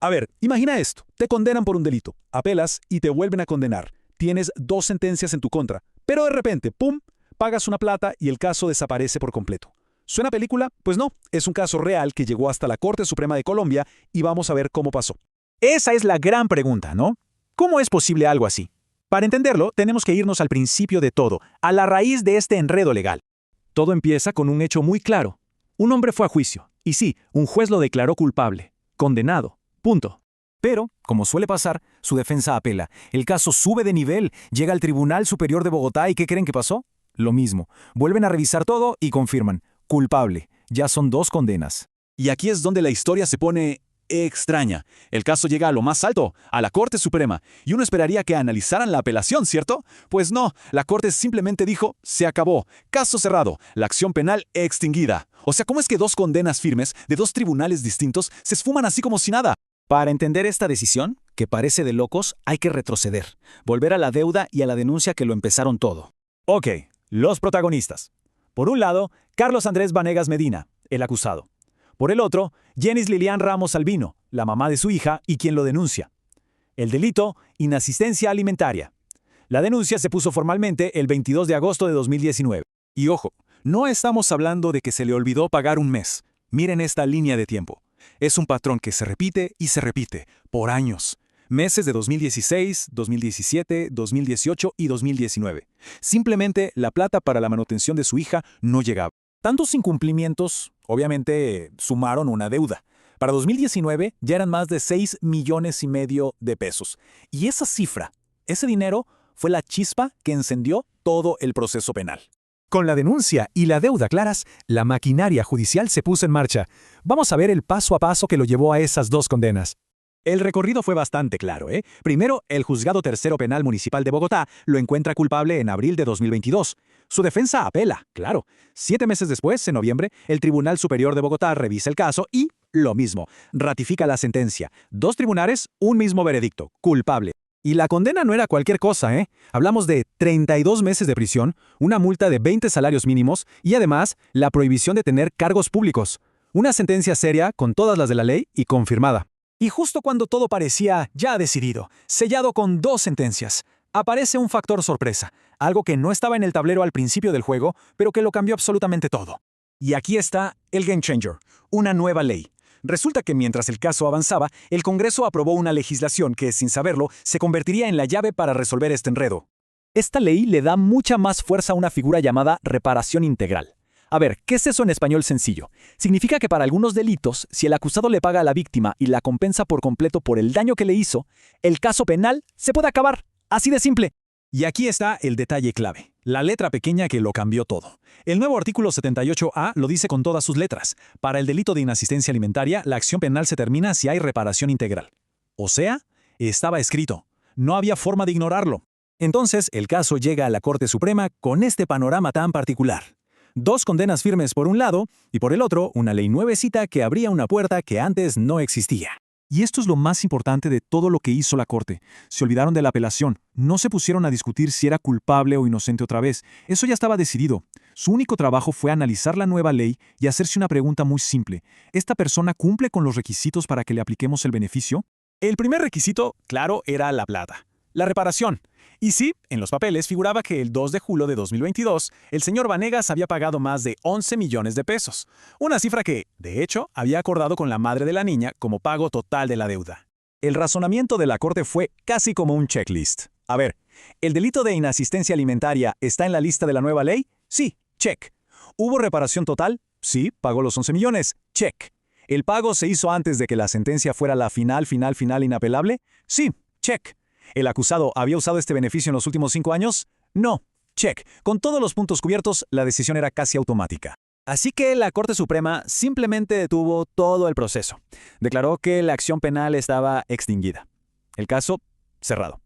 A ver, imagina esto. Te condenan por un delito, apelas y te vuelven a condenar. Tienes dos sentencias en tu contra, pero de repente, ¡pum!, pagas una plata y el caso desaparece por completo. ¿Suena película? Pues no, es un caso real que llegó hasta la Corte Suprema de Colombia y vamos a ver cómo pasó. Esa es la gran pregunta, ¿no? ¿Cómo es posible algo así? Para entenderlo, tenemos que irnos al principio de todo, a la raíz de este enredo legal. Todo empieza con un hecho muy claro. Un hombre fue a juicio, y sí, un juez lo declaró culpable, condenado, punto. Pero, como suele pasar, su defensa apela. El caso sube de nivel, llega al Tribunal Superior de Bogotá y ¿qué creen que pasó? Lo mismo. Vuelven a revisar todo y confirman. Culpable. Ya son 2 condenas. Y aquí es donde la historia se pone extraña. El caso llega a lo más alto, a la Corte Suprema, y uno esperaría que analizaran la apelación, ¿cierto? Pues no, la Corte simplemente dijo, se acabó, caso cerrado, la acción penal extinguida. O sea, ¿cómo es que 2 condenas firmes de 2 tribunales distintos se esfuman así como si nada? Para entender esta decisión, que parece de locos, hay que retroceder, volver a la deuda y a la denuncia que lo empezaron todo. Ok, los protagonistas. Por un lado, Carlos Andrés Vanegas Medina, el acusado. Por el otro, Yenis Lilian Ramos Albino, la mamá de su hija y quien lo denuncia. El delito, inasistencia alimentaria. La denuncia se puso formalmente el 22 de agosto de 2019. Y ojo, no estamos hablando de que se le olvidó pagar un mes. Miren esta línea de tiempo. Es un patrón que se repite y se repite, por años. Meses de 2016, 2017, 2018 y 2019. Simplemente la plata para la manutención de su hija no llegaba. Tantos incumplimientos, obviamente, sumaron una deuda. Para 2019 ya eran más de 6,5 millones de pesos. Y esa cifra, ese dinero, fue la chispa que encendió todo el proceso penal. Con la denuncia y la deuda claras, la maquinaria judicial se puso en marcha. Vamos a ver el paso a paso que lo llevó a esas 2 condenas. El recorrido fue bastante claro, ¿eh? Primero, el Juzgado Tercero Penal Municipal de Bogotá lo encuentra culpable en abril de 2022. Su defensa apela, claro. 7 meses después, en noviembre, el Tribunal Superior de Bogotá revisa el caso y, lo mismo, ratifica la sentencia. 2 tribunales, un mismo veredicto, culpable. Y la condena no era cualquier cosa, ¿eh? Hablamos de 32 meses de prisión, una multa de 20 salarios mínimos y además la prohibición de tener cargos públicos. Una sentencia seria con todas las de la ley y confirmada. Y justo cuando todo parecía ya decidido, sellado con 2 sentencias, aparece un factor sorpresa, algo que no estaba en el tablero al principio del juego, pero que lo cambió absolutamente todo. Y aquí está el Game Changer, una nueva ley. Resulta que mientras el caso avanzaba, el Congreso aprobó una legislación que, sin saberlo, se convertiría en la llave para resolver este enredo. Esta ley le da mucha más fuerza a una figura llamada reparación integral. A ver, ¿qué es eso en español sencillo? Significa que para algunos delitos, si el acusado le paga a la víctima y la compensa por completo por el daño que le hizo, el caso penal se puede acabar. Así de simple. Y aquí está el detalle clave, la letra pequeña que lo cambió todo. El nuevo artículo 78A lo dice con todas sus letras. Para el delito de inasistencia alimentaria, la acción penal se termina si hay reparación integral. O sea, estaba escrito. No había forma de ignorarlo. Entonces, el caso llega a la Corte Suprema con este panorama tan particular. 2 condenas firmes por un lado y por el otro una ley nuevecita que abría una puerta que antes no existía. Y esto es lo más importante de todo lo que hizo la Corte. Se olvidaron de la apelación. No se pusieron a discutir si era culpable o inocente otra vez. Eso ya estaba decidido. Su único trabajo fue analizar la nueva ley y hacerse una pregunta muy simple. ¿Esta persona cumple con los requisitos para que le apliquemos el beneficio? El primer requisito, claro, era la plata. La reparación. Y sí, en los papeles figuraba que el 2 de julio de 2022, el señor Vanegas había pagado más de 11 millones de pesos. Una cifra que, de hecho, había acordado con la madre de la niña como pago total de la deuda. El razonamiento de la Corte fue casi como un checklist. A ver, ¿el delito de inasistencia alimentaria está en la lista de la nueva ley? Sí, check. ¿Hubo reparación total? Sí, pagó los 11 millones. Check. ¿El pago se hizo antes de que la sentencia fuera la final inapelable? Sí, check. ¿El acusado había usado este beneficio en los últimos 5 años? No. Check. Con todos los puntos cubiertos, la decisión era casi automática. Así que la Corte Suprema simplemente detuvo todo el proceso. Declaró que la acción penal estaba extinguida. El caso, cerrado.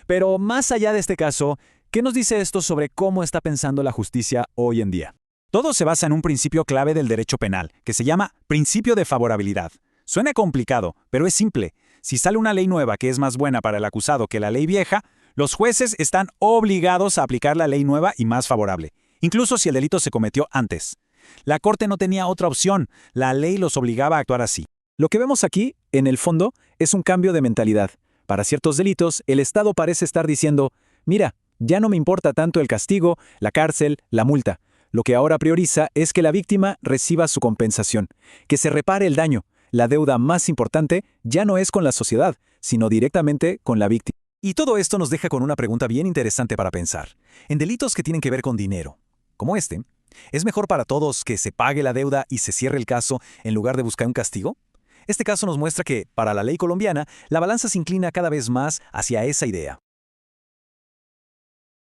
Pero más allá de este caso, ¿qué nos dice esto sobre cómo está pensando la justicia hoy en día? Todo se basa en un principio clave del derecho penal, que se llama principio de favorabilidad. Suena complicado, pero es simple. Si sale una ley nueva que es más buena para el acusado que la ley vieja, los jueces están obligados a aplicar la ley nueva y más favorable, incluso si el delito se cometió antes. La Corte no tenía otra opción, la ley los obligaba a actuar así. Lo que vemos aquí, en el fondo, es un cambio de mentalidad. Para ciertos delitos, el Estado parece estar diciendo, mira, ya no me importa tanto el castigo, la cárcel, la multa. Lo que ahora prioriza es que la víctima reciba su compensación, que se repare el daño. La deuda más importante ya no es con la sociedad, sino directamente con la víctima. Y todo esto nos deja con una pregunta bien interesante para pensar. En delitos que tienen que ver con dinero, como este, ¿es mejor para todos que se pague la deuda y se cierre el caso en lugar de buscar un castigo? Este caso nos muestra que, para la ley colombiana, la balanza se inclina cada vez más hacia esa idea.